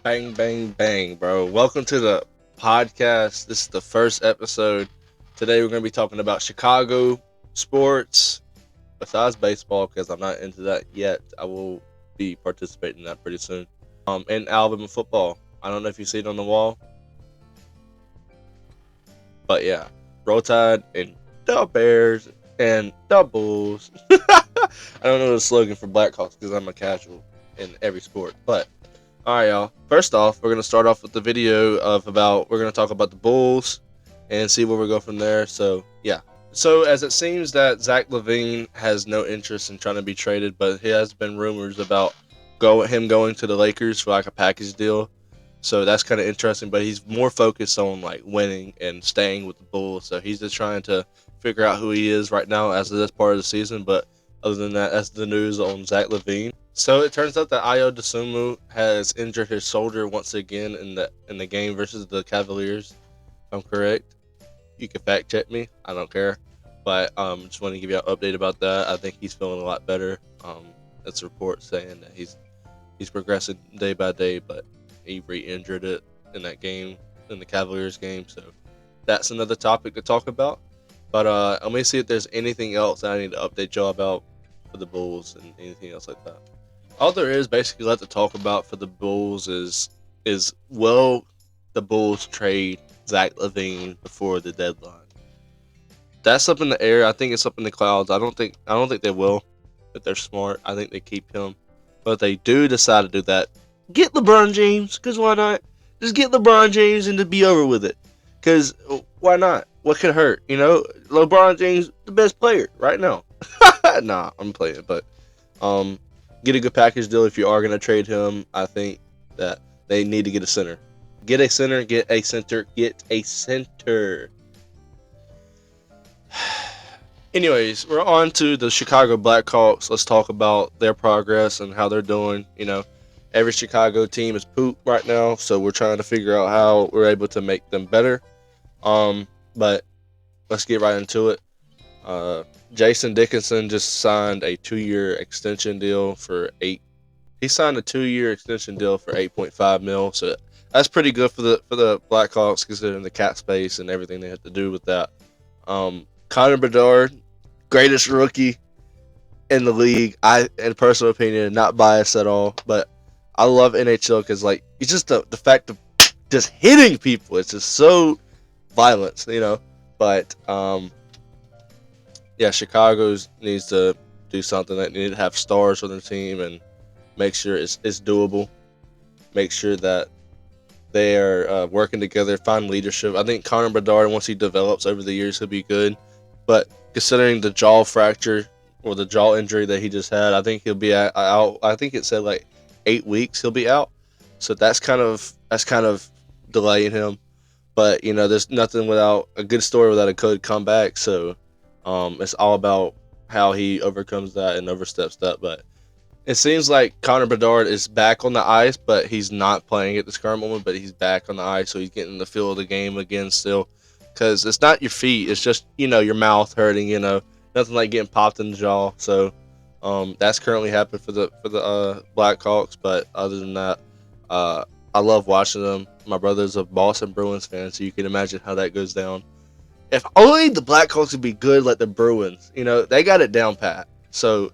Bang, bang, bang, bro. Welcome to the podcast. This is the first episode. Today we're going to be talking about Chicago sports, besides baseball, because I'm not into that yet. I will be participating in that pretty soon. And Alabama football. I don't know if you see it on the wall, but yeah. Roll Tide and the Bears and the Bulls. I don't know the slogan for Blackhawks because I'm a casual in every sport, but all right, y'all. First off, we're gonna start off with the video of about we're gonna talk about the Bulls and see where we go from there. So yeah. So as it seems that Zach Levine has no interest in trying to be traded, but he has been rumors about him going to the Lakers for like a package deal. So that's kind of interesting. But he's more focused on like winning and staying with the Bulls. So he's just trying to figure out who he is right now as of this part of the season. But other than that, that's the news on Zach Levine. So it turns out that Ayo Dosunmu has injured his shoulder once again in the game versus the Cavaliers. If I'm correct. You can fact check me. I don't care. But just want to give you an update about that. I think he's feeling a lot better. It's a report saying that he's progressing day by day, but he re-injured it in that game, in the Cavaliers game. So that's another topic to talk about. But let me see if there's anything else that I need to update y'all about for the Bulls and anything else like that. All there is basically left to talk about for the Bulls is will the Bulls trade Zach Levine before the deadline? That's up in the air. I think it's up in the clouds. I don't think they will. If they're smart, I think they keep him. But if they do decide to do that, get LeBron James. Cause why not? Just get LeBron James and to be over with it. Cause why not? What could hurt? LeBron James, the best player right now. Nah, I'm playing, but um, get a good package deal if you are gonna trade him. I think that they need to get a center. Get a center. Get a center. Get a center. Anyways, we're on to the Chicago Blackhawks. Let's talk about their progress and how they're doing. Every Chicago team is poop right now, so we're trying to figure out how we're able to make them better. But let's get right into it. Uh, Jason Dickinson just signed a 2-year extension deal for eight. He signed a 2-year extension deal for 8.5 mil. So that's pretty good for the Blackhawks considering the cap space and everything they have to do with that. Connor Bedard, greatest rookie in the league. In personal opinion, not biased at all, but I love NHL because like it's just the fact of just hitting people. It's just so violent. But yeah, Chicago needs to do something. They need to have stars on their team and make sure it's doable. Make sure that they are working together, find leadership. I think Connor Bedard, once he develops over the years, he'll be good. But considering the jaw fracture or the jaw injury that he just had, I think he'll be out. I think it said like 8 weeks he'll be out. So that's kind of delaying him. But there's nothing without a good story without a good comeback. So it's all about how he overcomes that and oversteps that. But it seems like Connor Bedard is back on the ice, but he's not playing at this current moment. But he's back on the ice, so he's getting the feel of the game again still. Because it's not your feet; it's just your mouth hurting. Nothing like getting popped in the jaw. So that's currently happened for the Blackhawks. But other than that, I love watching them. My brother's a Boston Bruins fan, so you can imagine how that goes down. If only the Blackhawks would be good like the Bruins. They got it down pat. So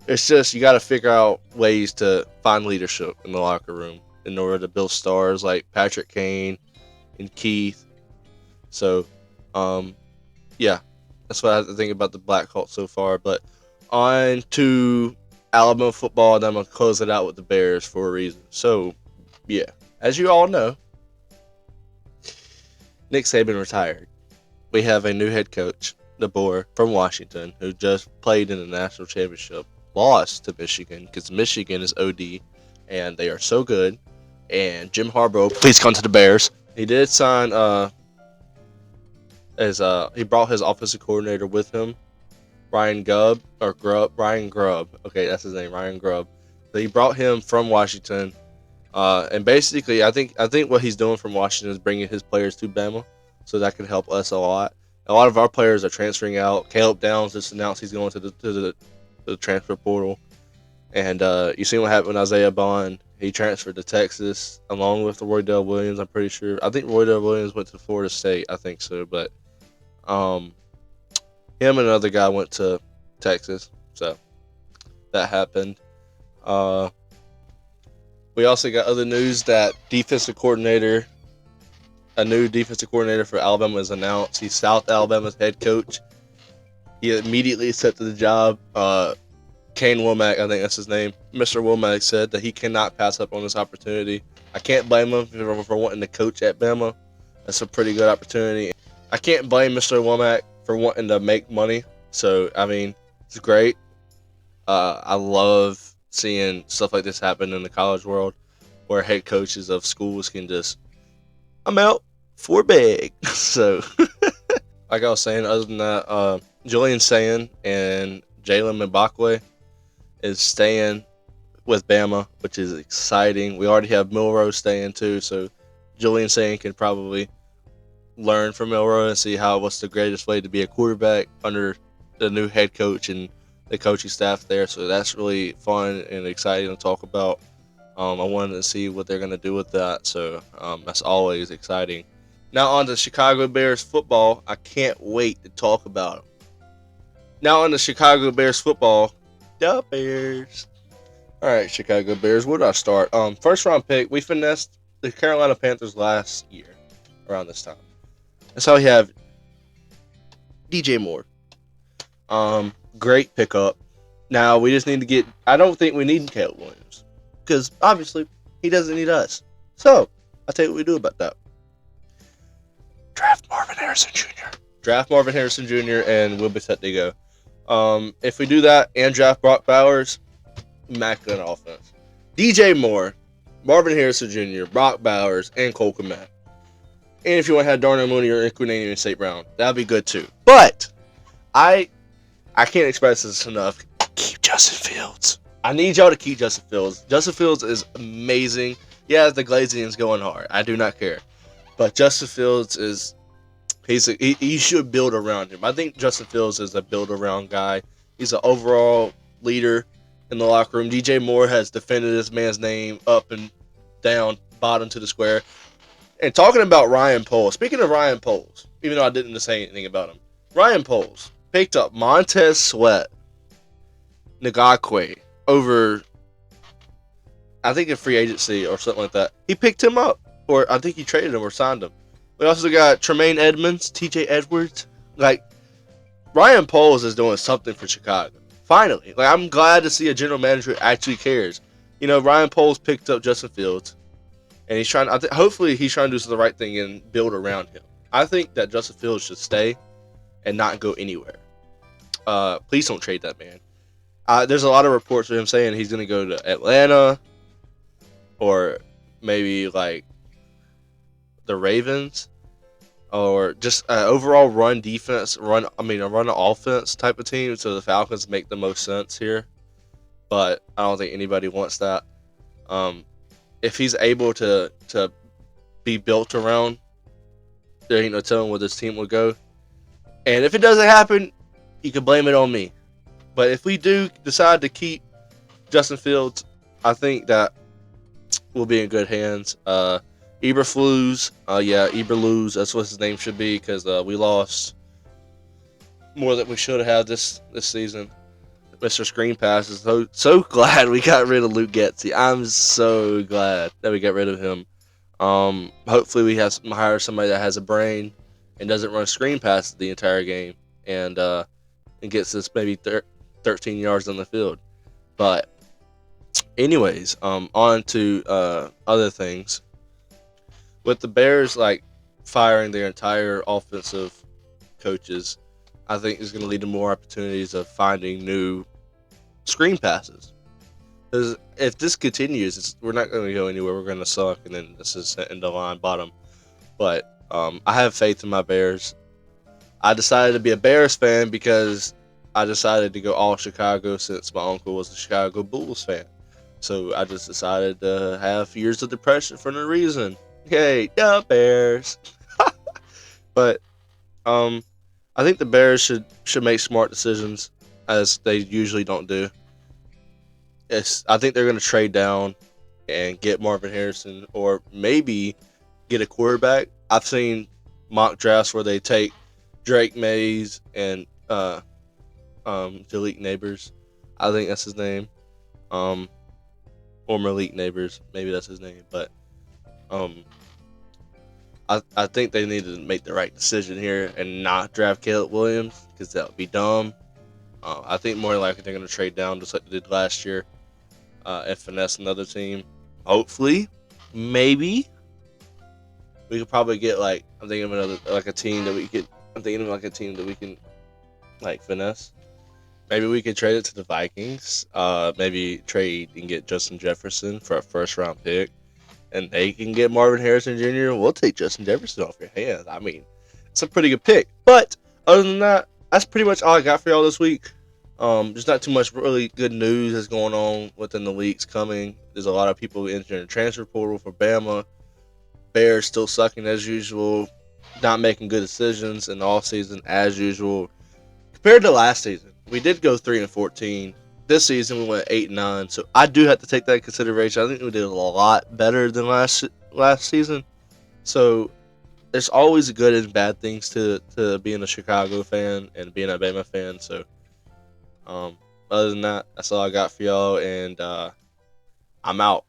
it's just you got to figure out ways to find leadership in the locker room in order to build stars like Patrick Kane and Keith. So, yeah, that's what I have to think about the Blackhawks so far. But on to Alabama football, and I'm gonna close it out with the Bears for a reason. So, yeah, as you all know, Nick Saban retired. We have a new head coach, DeBoer from Washington, who just played in the national championship. Lost to Michigan because Michigan is OD and they are so good. And Jim Harbaugh, please come to the Bears. He did sign he brought his offensive coordinator with him, Ryan Grubb. Okay, that's his name, Ryan Grubb. So he brought him from Washington, and basically, I think what he's doing from Washington is bringing his players to Bama, so that can help us a lot. A lot of our players are transferring out. Caleb Downs just announced he's going to the transfer portal. And you seen what happened with Isaiah Bond. He transferred to Texas along with Roydell Williams. I'm pretty sure. I think Roydell Williams went to Florida State. I think so, but um, him and another guy went to Texas. So that happened. Uh, we also got other news that a new defensive coordinator for Alabama is announced. He's South Alabama's head coach. He immediately accepted the job. Kane Womack, I think that's his name. Mr. Womack said that he cannot pass up on this opportunity. I can't blame him for wanting to coach at Bama. That's a pretty good opportunity. I can't blame Mr. Womack for wanting to make money. So, I mean, it's great. I love seeing stuff like this happen in the college world where head coaches of schools can just, I'm out for big. So, like I was saying, other than that, Julian Sayin and Jalen Mbakwe is staying with Bama, which is exciting. We already have Milroe staying too, so Julian Sayin can probably learn from Milroe and see what's the greatest way to be a quarterback under the new head coach and the coaching staff there. So that's really fun and exciting to talk about. I wanted to see what they're going to do with that, so that's always exciting. Now on to Chicago Bears football. I can't wait to talk about them. Now on to Chicago Bears football. The Bears. All right, Chicago Bears. Where do I start? First round pick. We finessed the Carolina Panthers last year around this time. That's how we have DJ Moore. Great pickup. Now we just need to get. I don't think we need Caleb Williams because obviously he doesn't need us. So I'll tell you what we do about that. Draft Marvin Harrison Jr. And we'll be set to go. If we do that and draft Brock Bowers, immaculate offense. DJ Moore, Marvin Harrison Jr., Brock Bowers, and Cole Kmet. And if you want to have Darnell Mooney or Equanimeous St. Brown, that'd be good too. But I can't express this enough. Keep Justin Fields. I need y'all to keep Justin Fields. Justin Fields is amazing. Yeah, the Glazian's going hard. I do not care. But Justin Fields is he should build around him. I think Justin Fields is a build around guy. He's an overall leader in the locker room. DJ Moore has defended this man's name up and down, bottom to the square. And talking about Ryan Poles, speaking of Ryan Poles, even though I didn't say anything about him, Ryan Poles picked up Montez Sweat, Ngakwe over, I think, a free agency or something like that. He picked him up, or I think he traded him or signed him. We also got Tremaine Edmonds, TJ Edwards. Like, Ryan Poles is doing something for Chicago. Finally. Like, I'm glad to see a general manager who actually cares. You know, Ryan Poles picked up Justin Fields. And he's trying, hopefully he's trying to do the right thing and build around him. I think that Justin Fields should stay and not go anywhere. Please don't trade that man. There's a lot of reports of him saying he's going to go to Atlanta or maybe like the Ravens or just overall run defense, a run offense type of team. So the Falcons make the most sense here. But I don't think anybody wants that. If he's able to be built around, there ain't no telling where this team will go. And if it doesn't happen, you can blame it on me. But if we do decide to keep Justin Fields, I think that we'll be in good hands. Eberflus, Eberflus, that's what his name should be, because we lost more than we should have this season. Mr. Screen Passes. So glad we got rid of Luke Getsy. I'm so glad that we got rid of him. Hopefully we hire somebody that has a brain and doesn't run screen passes the entire game and gets us maybe 13 yards on the field. But anyways, on to other things. With the Bears like firing their entire offensive coaches, I think is going to lead to more opportunities of finding new screen passes. Because if this continues, we're not going to go anywhere. We're going to suck, and then this is in the line bottom. But I have faith in my Bears. I decided to be a Bears fan because I decided to go all Chicago since my uncle was a Chicago Bulls fan. So I just decided to have years of depression for no reason. Yay, the Bears. But I think the Bears should make smart decisions, as they usually don't do. I think they're going to trade down and get Marvin Harrison, or maybe get a quarterback. I've seen mock drafts where they take Drake Mays and Delete Neighbors. I think that's his name. Or Malik Neighbors, maybe that's his name. But I think they need to make the right decision here and not draft Caleb Williams, because that would be dumb. I think more likely they're going to trade down just like they did last year, and finesse another team. Hopefully, maybe we could probably get I'm thinking of another a team that we could. I'm thinking of a team that we can finesse. Maybe we could trade it to the Vikings. Maybe trade and get Justin Jefferson for a first round pick, and they can get Marvin Harrison Jr. We'll take Justin Jefferson off your hands. I mean, it's a pretty good pick. But other than that, that's pretty much all I got for y'all this week. There's not too much really good news that's going on within the weeks coming. There's a lot of people entering the transfer portal for Bama. Bears still sucking as usual, not making good decisions in the offseason as usual. Compared to last season, we did go 3-14. This season we went 8-9, so I do have to take that into consideration. I think we did a lot better than last season. So there's always good and bad things to being a Chicago fan and being a Bama fan. So other than that, that's all I got for y'all, and I'm out.